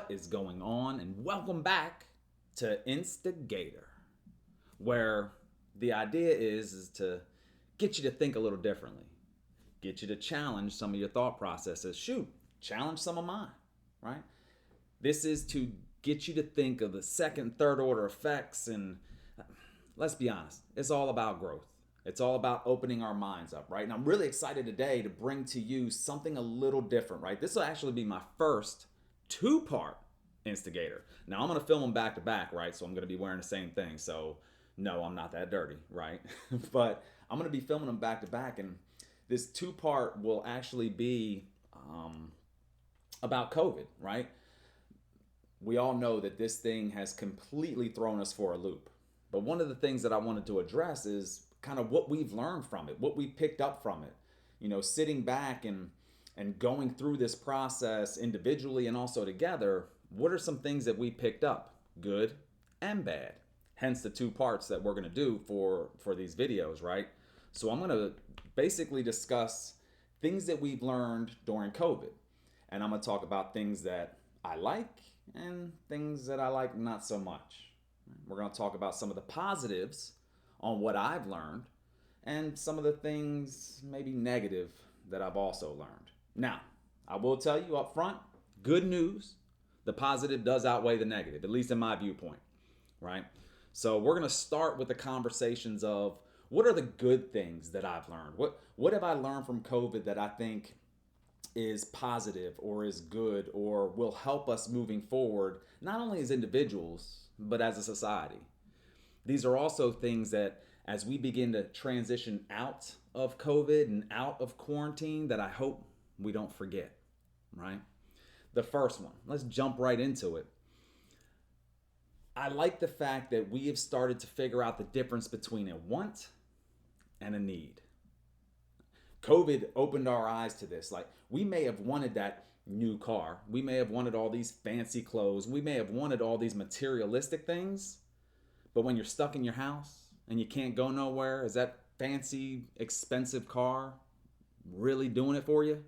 what is going on, and welcome back to InstaGATOR, where the idea is to get you to think a little differently, get you to challenge some of your thought processes. Shoot, challenge some of mine, right? This is to get you to think of the second, third order effects, and let's be honest, it's all about growth. It's all about opening our minds up, right? And I'm really excited today to bring to you something a little different, right? This will actually be my first two-part InstaGATOR. Now, I'm going to film them back to back, right? So I'm going to be wearing the same thing. So, no, I'm not that dirty, right? But I'm going to be filming them back to back. And this two-part will actually be about COVID, right? We all know that this thing has completely thrown us for a loop. But one of the things that I wanted to address is kind of what we've learned from it, what we picked up from it. You know, sitting back and going through this process individually and also together, what are some things that we picked up, good and bad? Hence the two parts that we're going to do for these videos, right? So I'm going to basically discuss things that we've learned during COVID. And I'm going to talk about things that I like and things that I like not so much. We're going to talk about some of the positives on what I've learned and some of the things maybe negative that I've also learned. Now, I will tell you up front, good news, the positive does outweigh the negative, at least in my viewpoint, right? So we're going to start with the conversations of what are the good things that I've learned? What have I learned from COVID that I think is positive or is good or will help us moving forward, not only as individuals, but as a society? These are also things that as we begin to transition out of COVID and out of quarantine that I hope we don't forget, right? The first one, let's jump right into it. I like the fact that we have started to figure out the difference between a want and a need. COVID opened our eyes to this. Like, we may have wanted that new car. We may have wanted all these fancy clothes. We may have wanted all these materialistic things. But when you're stuck in your house and you can't go nowhere, is that fancy, expensive car really doing it for you?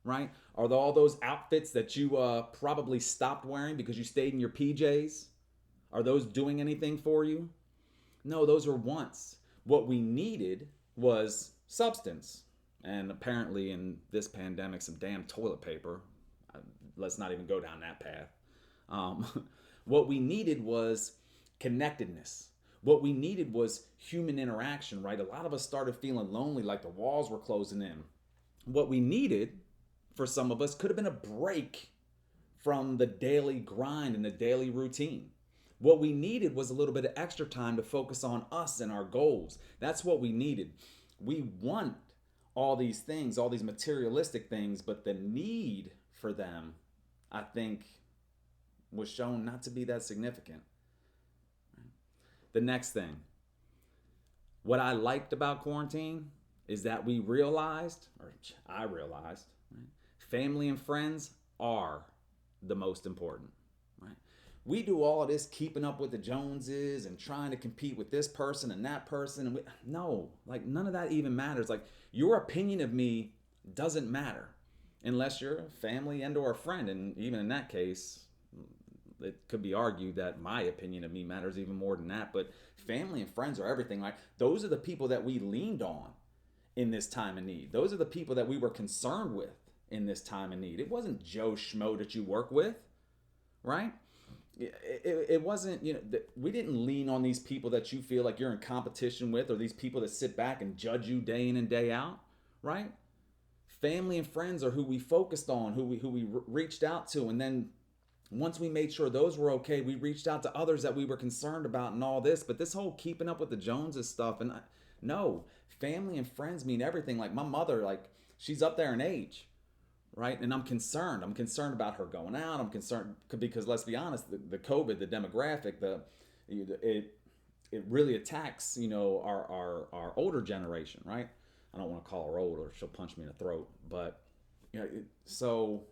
Right? Are all those outfits that you probably stopped wearing because you stayed in your PJs? Are those doing anything for you? No, those were wants. What we needed was substance. And apparently in this pandemic, some damn toilet paper. Let's not even go down that path. What we needed was connectedness. What we needed was human interaction, right? A lot of us started feeling lonely, like the walls were closing in. What we needed for some of us could have been a break from the daily grind and the daily routine. What we needed was a little bit of extra time to focus on us and our goals. That's what we needed. We want all these things, all these materialistic things, but the need for them, I think, was shown not to be that significant. The next thing, what I liked about quarantine is that we realized, or I realized, right, family and friends are the most important, right? We do all of this keeping up with the Joneses and trying to compete with this person and that person. And no, like none of that even matters. Like your opinion of me doesn't matter unless you're a family and or a friend. And even in that case, it could be argued that my opinion of me matters even more than that. But family and friends are everything. Like those are the people that we leaned on in this time of need. Those are the people that we were concerned with in this time of need. It wasn't Joe Schmo that you work with, right? It wasn't, we didn't lean on these people that you feel like you're in competition with or these people that sit back and judge you day in and day out, right? Family and friends are who we focused on, who we reached out to. And then once we made sure those were okay, we reached out to others that we were concerned about and all this. But this whole keeping up with the Joneses stuff, and no, family and friends mean everything. Like my mother, like she's up there in age, right? And I'm concerned. I'm concerned about her going out. I'm concerned because let's be honest, the COVID, the demographic, it really attacks, our older generation, right? I don't want to call her old or she'll punch me in the throat, but so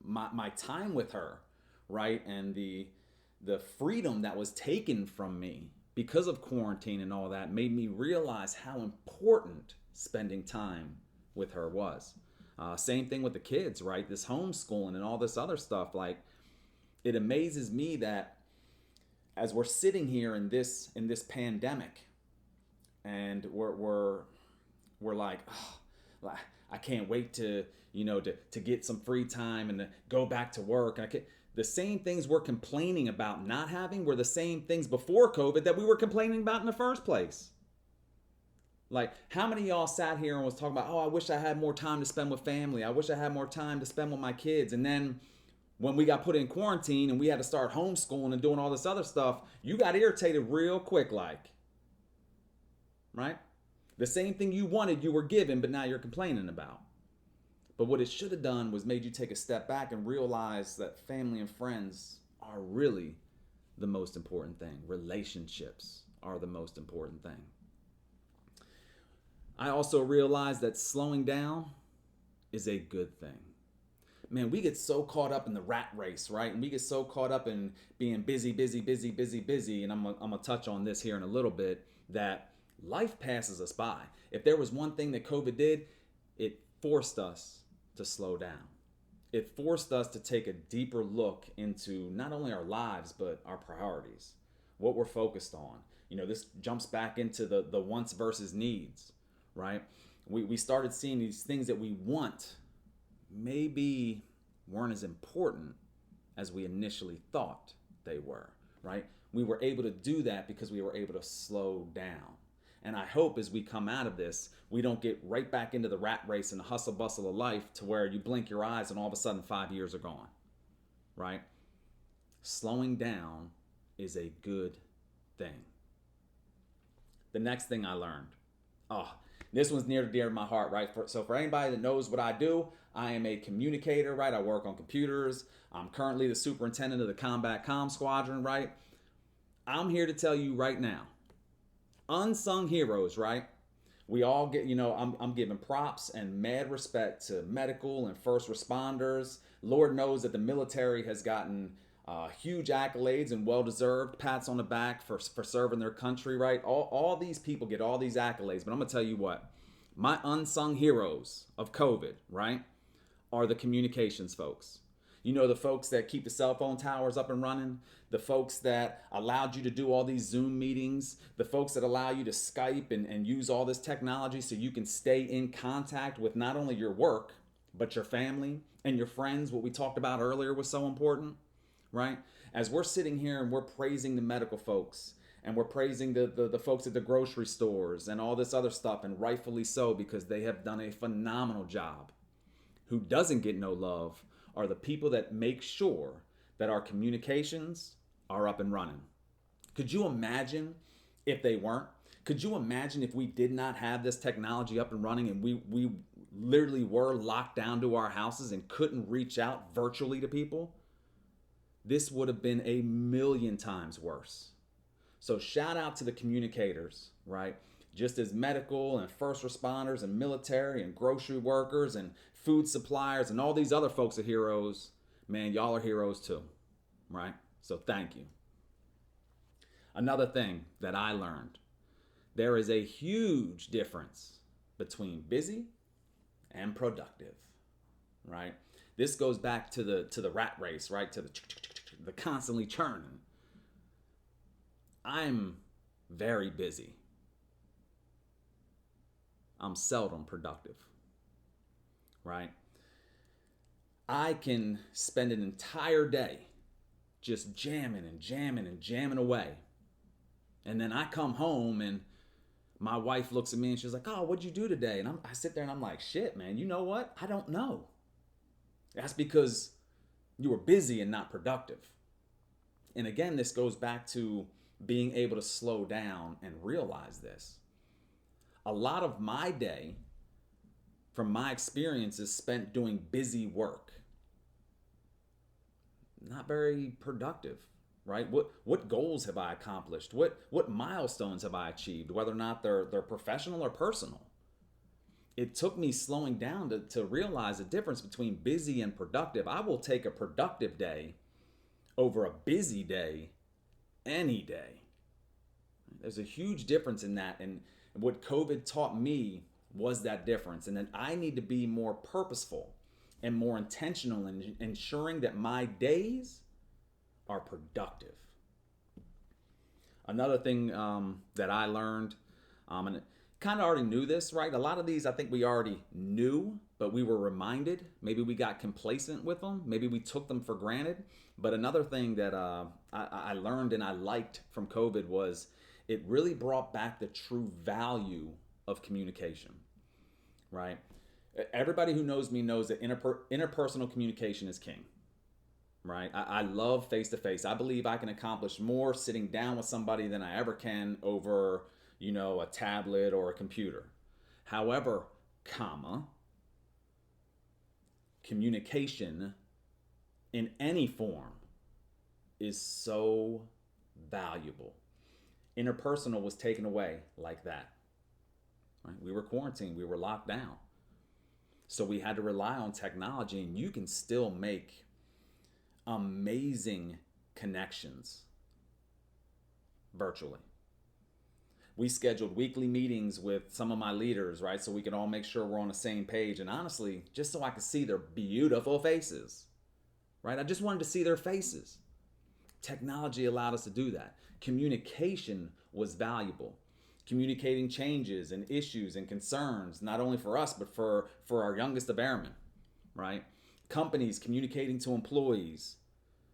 my time with her, right, and the freedom that was taken from me because of quarantine and all that made me realize how important spending time with her was. Same thing with the kids, right? This homeschooling and all this other stuff. Like It amazes me that as we're sitting here in this pandemic, and we're like, oh, I can't wait to to get some free time and to go back to work. And the same things we're complaining about not having were the same things before COVID that we were complaining about in the first place. Like, how many of y'all sat here and was talking about, oh, I wish I had more time to spend with family. I wish I had more time to spend with my kids. And then when we got put in quarantine and we had to start homeschooling and doing all this other stuff, you got irritated real quick, like, right? The same thing you wanted, you were given, but now you're complaining about. But what it should have done was made you take a step back and realize that family and friends are really the most important thing. Relationships are the most important thing. I also realized that slowing down is a good thing. Man, we get so caught up in the rat race, right? And we get so caught up in being busy, busy, busy, busy, busy. And I'm going to touch on this here in a little bit, that life passes us by. If there was one thing that COVID did, it forced us to slow down. It forced us to take a deeper look into not only our lives, but our priorities, what we're focused on. This jumps back into the wants versus needs, right? We started seeing these things that we want maybe weren't as important as we initially thought they were, right? We were able to do that because we were able to slow down. And I hope as we come out of this, we don't get right back into the rat race and the hustle bustle of life to where you blink your eyes and all of a sudden 5 years are gone, right? Slowing down is a good thing. The next thing I learned, this one's near and dear to my heart, right? So for anybody that knows what I do, I am a communicator, right? I work on computers. I'm currently the superintendent of the Combat Comm Squadron, right? I'm here to tell you right now, unsung heroes, right? We all get, I'm giving props and mad respect to medical and first responders. Lord knows that the military has gotten huge accolades and well-deserved pats on the back for serving their country, right? All these people get all these accolades, but I'm gonna tell you what, my unsung heroes of COVID, right, are the communications folks. The folks that keep the cell phone towers up and running, the folks that allowed you to do all these Zoom meetings, the folks that allow you to Skype and use all this technology so you can stay in contact with not only your work, but your family and your friends. What we talked about earlier was so important, right? As we're sitting here and we're praising the medical folks and we're praising the folks at the grocery stores and all this other stuff, and rightfully so, because they have done a phenomenal job. Who doesn't get no love are the people that make sure that our communications are up and running. Could you imagine if they weren't? Could you imagine if we did not have this technology up and running and we literally were locked down to our houses and couldn't reach out virtually to people? This would have been a million times worse. So shout out to the communicators, right? Just as medical and first responders and military and grocery workers and food suppliers and all these other folks are heroes, man, y'all are heroes too, right? So thank you. Another thing that I learned, there is a huge difference between busy and productive, right? This goes back to the rat race, right? To the constantly churning. I'm very busy. I'm seldom productive, right? I can spend an entire day just jamming and jamming and jamming away. And then I come home and my wife looks at me and she's like, oh, what'd you do today? And I sit there and I'm like, shit, man, you know what? I don't know. That's because you were busy and not productive. And again, this goes back to being able to slow down and realize this. A lot of my day, from my experience, is spent doing busy work. Not very productive, right? What goals have I accomplished? What milestones have I achieved, whether or not they're professional or personal? It took me slowing down to realize the difference between busy and productive. I will take a productive day over a busy day any day. There's a huge difference in that, and what COVID taught me was that difference. And then I need to be more purposeful and more intentional in ensuring that my days are productive. Another thing that I learned, and kind of already knew this, right? A lot of these I think we already knew, but we were reminded. Maybe we got complacent with them. Maybe we took them for granted. But another thing that I learned and I liked from COVID was it really brought back the true value of communication, right? Everybody who knows me knows that interpersonal communication is king, right? I love face to face. I believe I can accomplish more sitting down with somebody than I ever can over, a tablet or a computer. However, communication in any form is so valuable. Interpersonal was taken away like that. Right? We were quarantined, we were locked down. So we had to rely on technology, and you can still make amazing connections virtually. We scheduled weekly meetings with some of my leaders, right? So we could all make sure we're on the same page. And honestly, just so I could see their beautiful faces, right? I just wanted to see their faces. Technology allowed us to do that. Communication was valuable. Communicating changes and issues and concerns, not only for us, but for our youngest of airmen, right? Companies communicating to employees,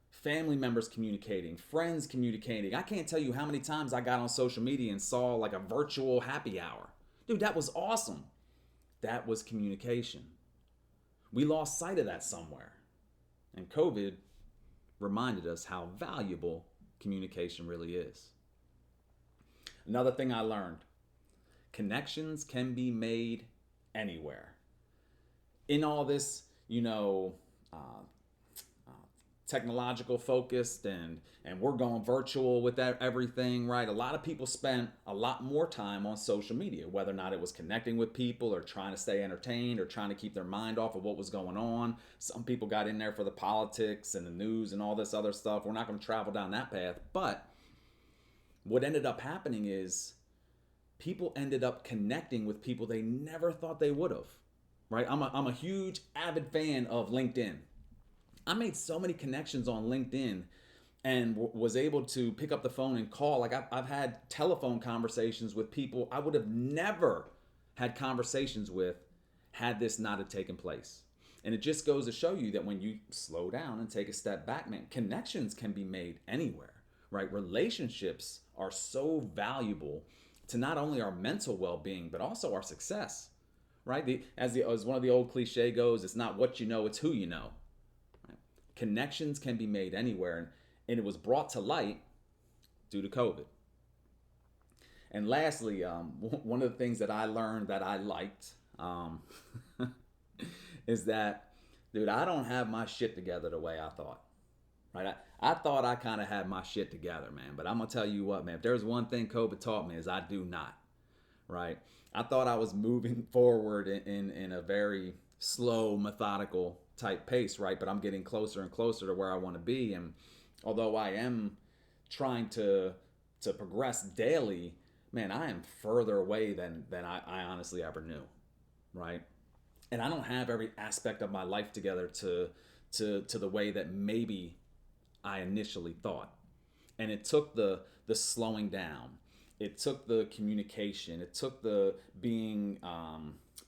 family members communicating, friends communicating. I can't tell you how many times I got on social media and saw like a virtual happy hour. Dude, that was awesome. That was communication. We lost sight of that somewhere. And COVID reminded us how valuable communication really is. Another thing I learned, connections can be made anywhere. In all this, technological focused and we're going virtual with that everything, right? A lot of people spent a lot more time on social media, whether or not it was connecting with people or trying to stay entertained or trying to keep their mind off of what was going on. Some people got in there for the politics and the news and all this other stuff. We're not going to travel down that path. But what ended up happening is people ended up connecting with people they never thought they would have, right? I'm a huge avid fan of LinkedIn. I made so many connections on LinkedIn and was able to pick up the phone and call. Like I've had telephone conversations with people I would have never had conversations with had this not have taken place. And it just goes to show you that when you slow down and take a step back, man, connections can be made anywhere, right? Relationships are so valuable to not only our mental well-being, but also our success, right? As one of the old cliche goes, it's not what you know, it's who you know. Right? Connections can be made anywhere, and it was brought to light due to COVID. And lastly, one of the things that I learned that I liked is that, dude, I don't have my shit together the way I thought. Right? I thought I kind of had my shit together, man. But I'm going to tell you what, man. If there's one thing COVID taught me is I do not. Right? I thought I was moving forward in a very slow, methodical type pace, right? But I'm getting closer and closer to where I want to be. And although I am trying to progress daily, man, I am further away than I honestly ever knew. Right? And I don't have every aspect of my life together to the way that maybe I initially thought. And it took the slowing down. It took the communication. It took the being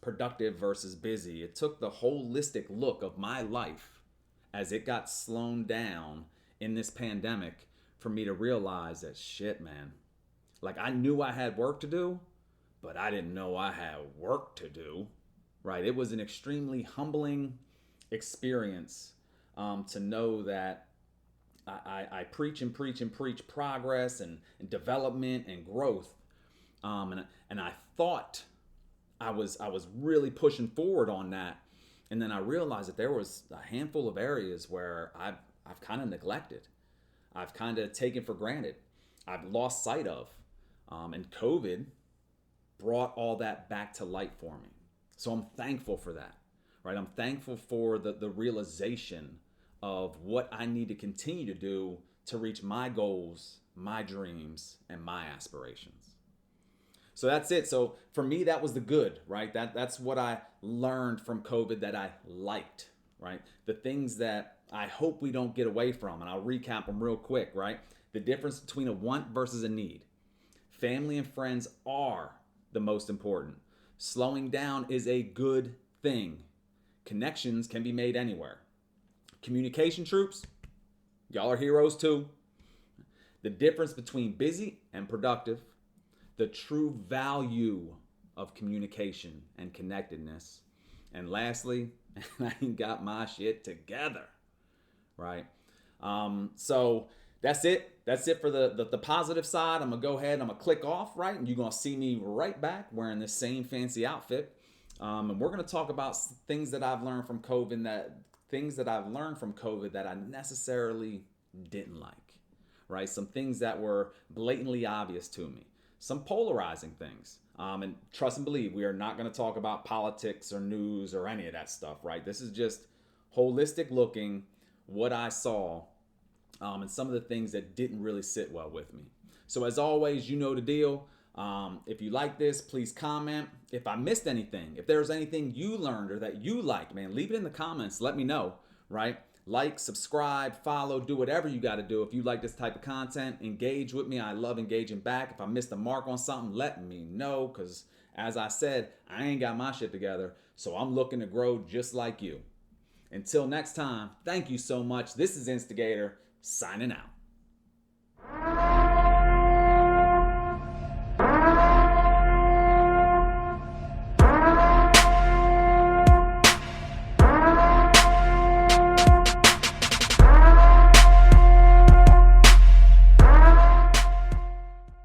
productive versus busy. It took the holistic look of my life as it got slowed down in this pandemic for me to realize that shit, man. Like I knew I had work to do, but I didn't know I had work to do. Right? It was an extremely humbling experience to know that I preach and preach and preach progress and development and growth, and I thought I was really pushing forward on that, and then I realized that there was a handful of areas where I've kind of neglected, I've kind of taken for granted, I've lost sight of, and COVID brought all that back to light for me. So I'm thankful for that, right? I'm thankful for the realization of what I need to continue to do to reach my goals, my dreams, and my aspirations. So that's it. So for me, that was the good, right? That's what I learned from COVID that I liked, right? The things that I hope we don't get away from, and I'll recap them real quick, right? The difference between a want versus a need. Family and friends are the most important. Slowing down is a good thing. Connections can be made anywhere. Communication troops, y'all are heroes too. The difference between busy and productive. The true value of communication and connectedness. And lastly, I ain't got my shit together, right? So that's it. That's it for the positive side. I'm gonna go ahead. I'm gonna click off, right, and you're gonna see me right back wearing this same fancy outfit. And we're gonna talk about things that I've learned from COVID that I necessarily didn't like, right? Some things that were blatantly obvious to me. Some polarizing things. And trust and believe, we are not going to talk about politics or news or any of that stuff, right? This is just holistic looking, what I saw, and some of the things that didn't really sit well with me. So as always, you know the deal. If you like this, please comment. If I missed anything, if there's anything you learned or that you liked, man, leave it in the comments. Let me know, right? Like, subscribe, follow, do whatever you got to do. If you like this type of content, engage with me. I love engaging back. If I missed a mark on something, let me know, because as I said, I ain't got my shit together. So I'm looking to grow just like you. Until next time, thank you so much. This is InstaGATOR signing out.